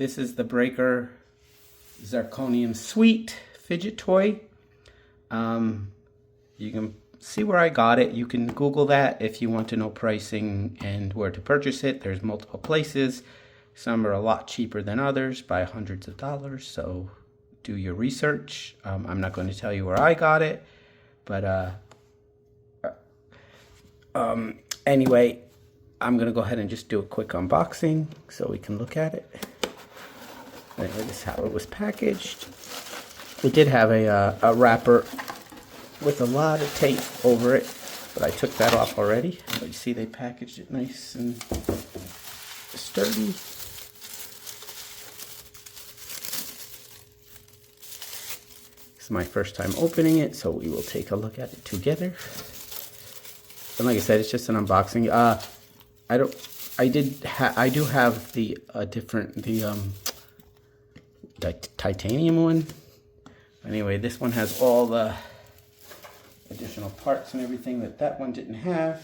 This is the Breaker Zerconium-Suit fidget toy. You can see where I got it. You can Google that if you want to know pricing and where to purchase it. There's multiple places. Some are a lot cheaper than others by hundreds of dollars, so do your research. I'm not going to tell you where I got it, but anyway, I'm going to go ahead and just do a quick unboxing so we can look at it. Anyway, this is how it was packaged. It did have a wrapper with a lot of tape over it, but I took that off already. But you see they packaged it nice and sturdy. This is my first time opening it, so we will take a look at it together. And like I said, it's just an unboxing. I do have the titanium one. Anyway, this one has all the additional parts and everything that one didn't have.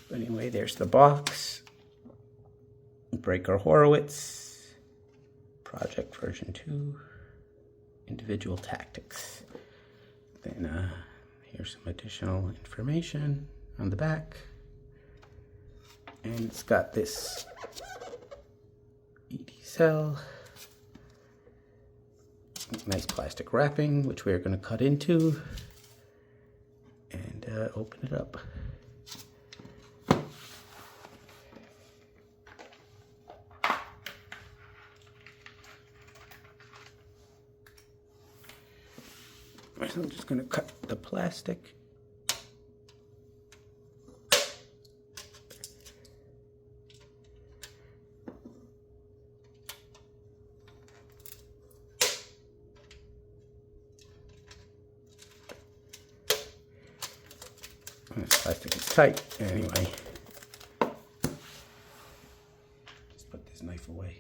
But anyway, there's the box. Breaker Howitzer, Project version 2, individual tactics. Then here's some additional information on the back. And it's got this ED cell. Nice plastic wrapping, which we're going to cut into and open it up. So I'm just going to cut the plastic. This plastic is tight. Anyway, just put this knife away.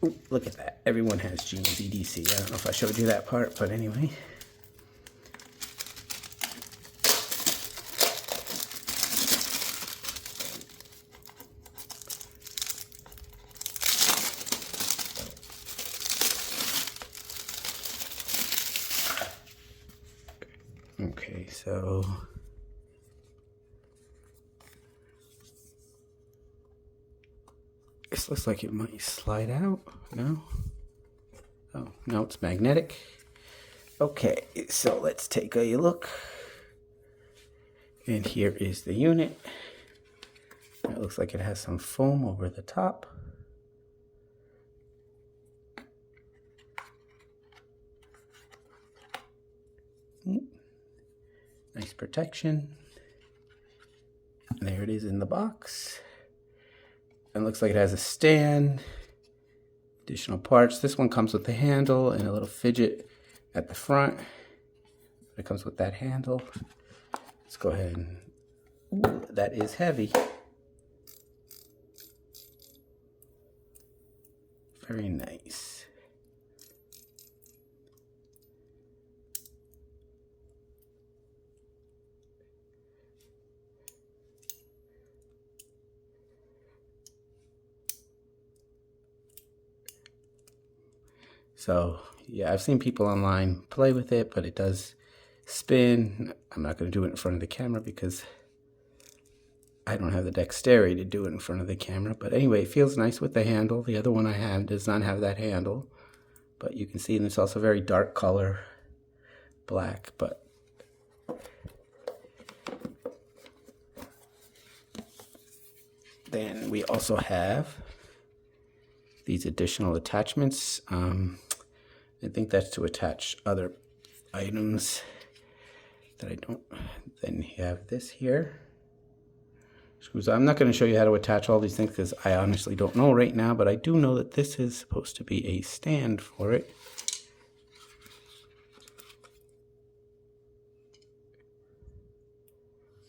Ooh, look at that. Everyone has jeans EDC. I don't know if I showed you that part, but anyway. Okay, so this looks like it might slide out. No? Oh, no, it's magnetic. Okay, so let's take a look. And here is the unit. It looks like it has some foam over the top. Nice protection. And there it is in the box. And it looks like it has a stand, additional parts. This one comes with the handle and a little fidget at the front. It comes with that handle. Let's go ahead and, ooh, that is heavy. Very nice. So yeah, I've seen people online play with it, but it does spin. I'm not going to do it in front of the camera because I don't have the dexterity to do it in front of the camera. But anyway, it feels nice with the handle. The other one I have does not have that handle, but you can see it's also very dark color, black. But then we also have these additional attachments. I think that's to attach other items that I don't. Then you have this here. Screws. I'm not going to show you how to attach all these things because I honestly don't know right now, but I do know that this is supposed to be a stand for it.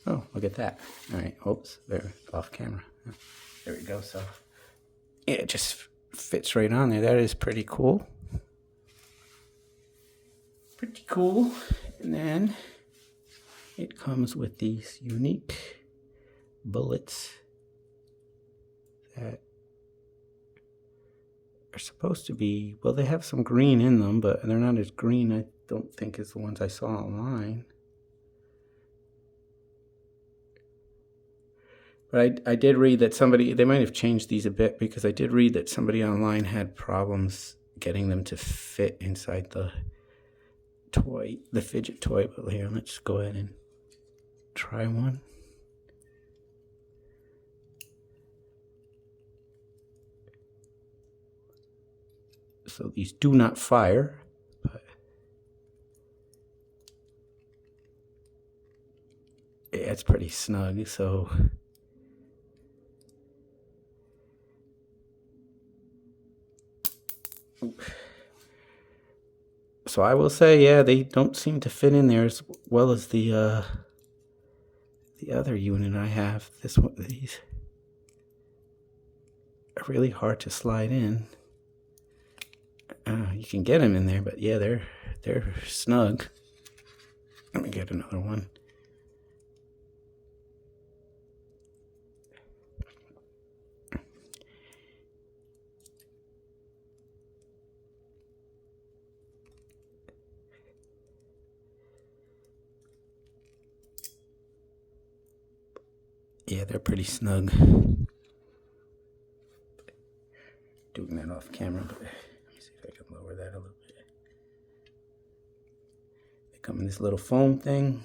Oh, look at that. All right, oops, they're off camera. There we go. So yeah, it just fits right on there. That is pretty cool. Pretty cool. And then it comes with these unique bullets that are supposed to be, well, they have some green in them, but they're not as green, I don't think, as the ones I saw online. But I did read that somebody, they might have changed these a bit, because I did read that somebody online had problems getting them to fit inside the toy, the fidget toy. But here, let's go ahead and try one. So these do not fire, but yeah, it's pretty snug. So I will say, yeah, they don't seem to fit in there as well as the other unit I have. This one, these are really hard to slide in. You can get them in there, but yeah, they're snug. Let me get another one. Yeah, they're pretty snug. Doing that off camera, but let me see if I can lower that a little bit. They come in this little foam thing.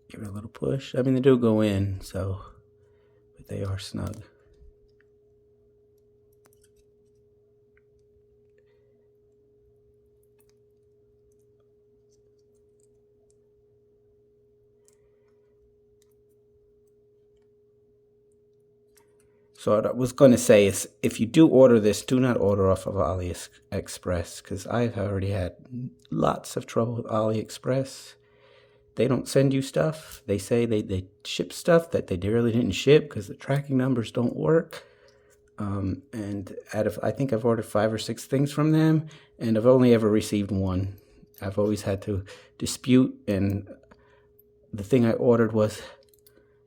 Give it a little push. I mean, they do go in, so, but they are snug. So what I was going to say is, if you do order this, do not order off of AliExpress, because I've already had lots of trouble with AliExpress. They don't send you stuff. They say they ship stuff that they really didn't ship because the tracking numbers don't work. And I think I've ordered 5 or 6 things from them, and I've only ever received one. I've always had to dispute, and the thing I ordered was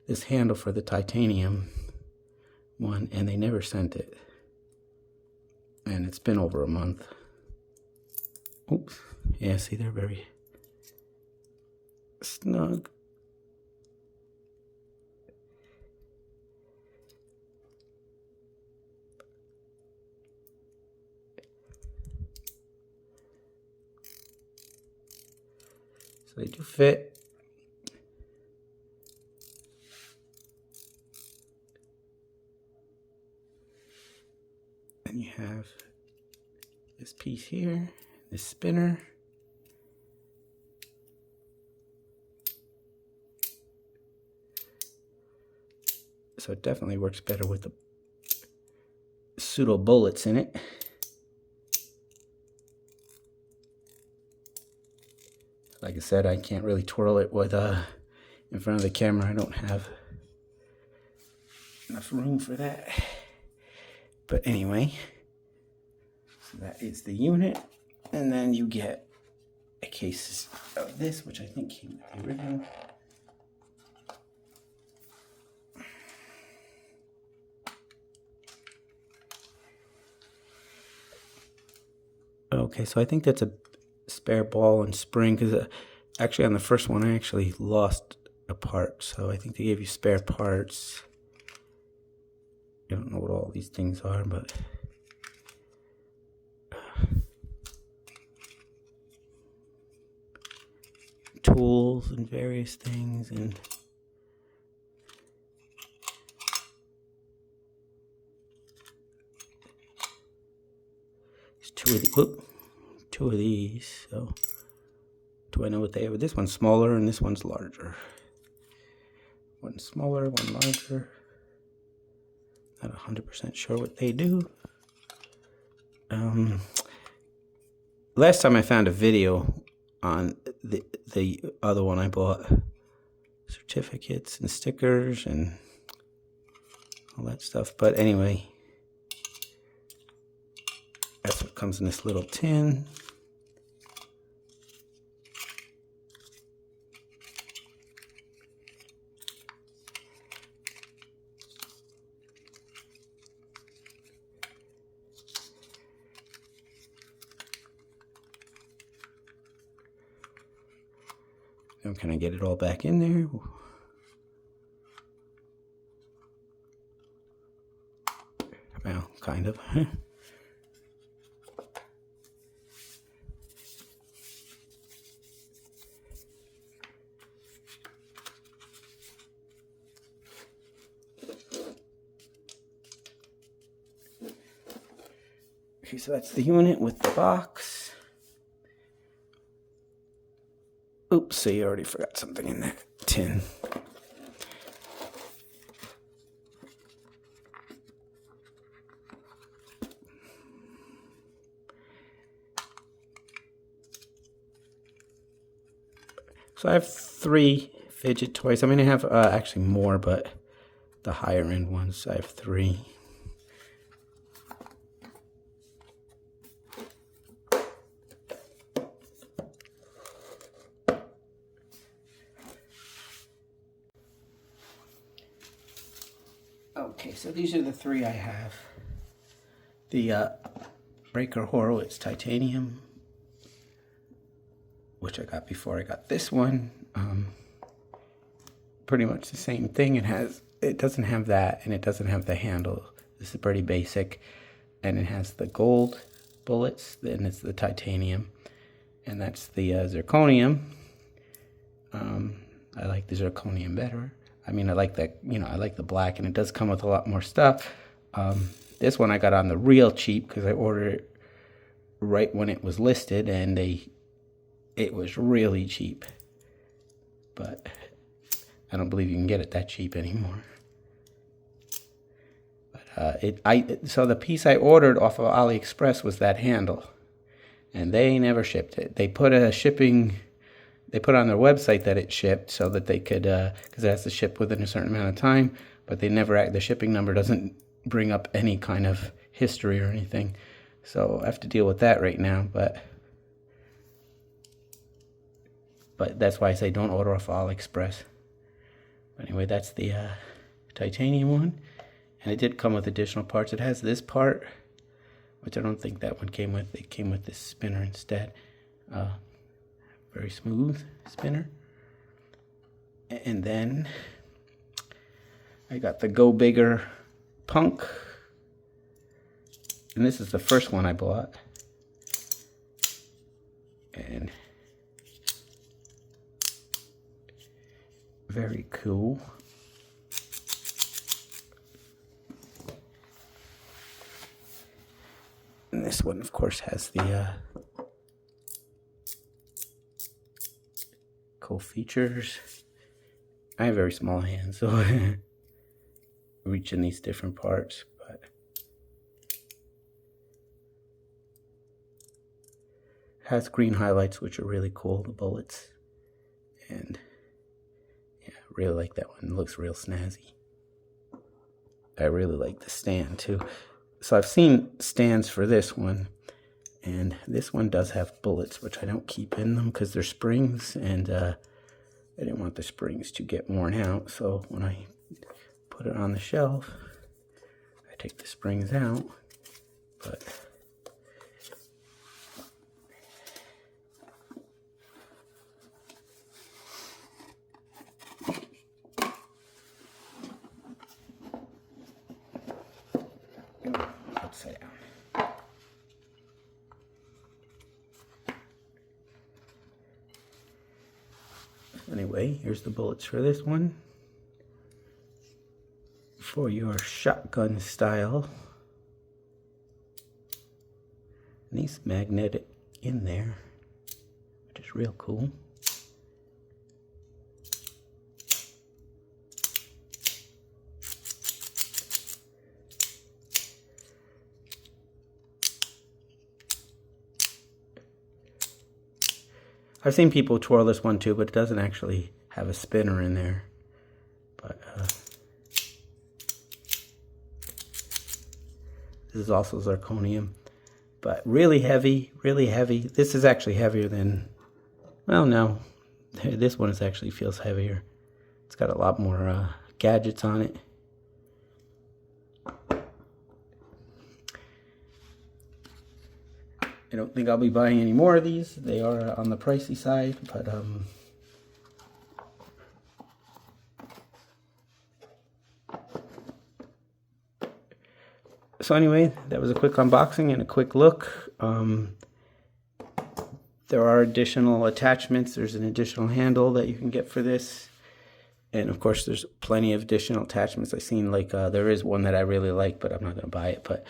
this handle for the titanium one, and they never sent it. And it's been over a month. Oops. Yeah, see, they're very snug. So they do fit. And you have this piece here, this spinner. So it definitely works better with the pseudo bullets in it. Like I said, I can't really twirl it with in front of the camera. I don't have enough room for that. But anyway, so that is the unit. And then you get a case of this, which I think came with the original. Okay, so I think that's a spare ball and spring, because actually on the first one I actually lost a part, so I think they gave you spare parts. I don't know what all these things are, but tools and various things, and there's two of these. So do I know what they are? This one's smaller and this one's larger. One smaller, one larger. Not 100% sure what they do. Last time I found a video on the other one I bought. Certificates and stickers and all that stuff. But anyway, That's what comes in this little tin. Now can I get it all back in there? Well, kind of. Okay, so that's the unit with the box. Oops, see, I already forgot something in that tin. So I have 3 fidget toys. I mean, I have actually more, but the higher end ones, I have 3. Okay, so these are the 3 I have. The Breaker Howitzer titanium, which I got before I got this one. Pretty much the same thing. It doesn't have that, and it doesn't have the handle. This is pretty basic, and it has the gold bullets. Then it's the titanium, and that's the zirconium. I like the zirconium better. I mean, I like that. I like the black, and it does come with a lot more stuff. This one I got on the real cheap because I ordered it right when it was listed, and it was really cheap. But I don't believe you can get it that cheap anymore. But so the piece I ordered off of AliExpress was that handle, and they never shipped it. They put on their website that it shipped so that they could, because it has to ship within a certain amount of time. But the shipping number doesn't bring up any kind of history or anything. So I have to deal with that right now. But that's why I say don't order off AliExpress. Anyway, that's the titanium one. And it did come with additional parts. It has this part, which I don't think that one came with. It came with this spinner instead. Very smooth spinner. And then I got the Go Bigger Punk. And this is the first one I bought. And very cool. And this one, of course, has the cool features. I have very small hands, so reaching these different parts, but has green highlights, which are really cool, the bullets. And yeah, I really like that one. It looks real snazzy. I really like the stand too. So I've seen stands for this one, and this one does have bullets, which I don't keep in them because they're springs, and I didn't want the springs to get worn out. So when I put it on the shelf, I take the springs out, but upside down. Anyway, here's the bullets for this one. For your shotgun style. And these magnetic in there, which is real cool. I've seen people twirl this one too, but it doesn't actually have a spinner in there. But this is also zirconium. but really heavy, really heavy. This is actually heavier than, well, no, this one actually feels heavier. It's got a lot more gadgets on it. I don't think I'll be buying any more of these. They are on the pricey side, but so anyway, that was a quick unboxing and a quick look. There are additional attachments. There's an additional handle that you can get for this. And of course, there's plenty of additional attachments. I've seen like, there is one that I really like, but I'm not going to buy it. But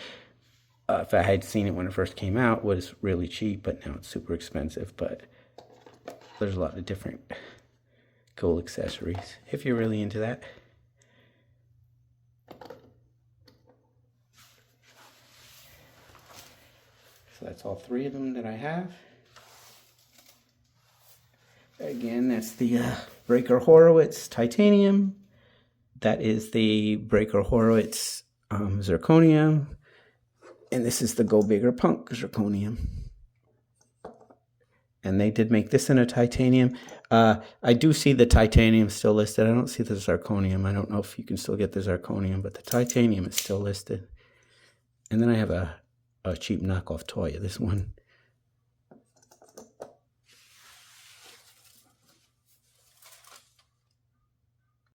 if I had seen it when it first came out, it was really cheap, but now it's super expensive. But there's a lot of different cool accessories if you're really into that. So that's all three of them that I have. Again, that's the Breaker Howitzer titanium. That is the Breaker Howitzer zirconium. And this is the Go Bigger Punk zirconium. And they did make this in a titanium. I do see the titanium still listed. I don't see the zirconium. I don't know if you can still get the zirconium, but the titanium is still listed. And then I have a cheap knockoff toy of this one.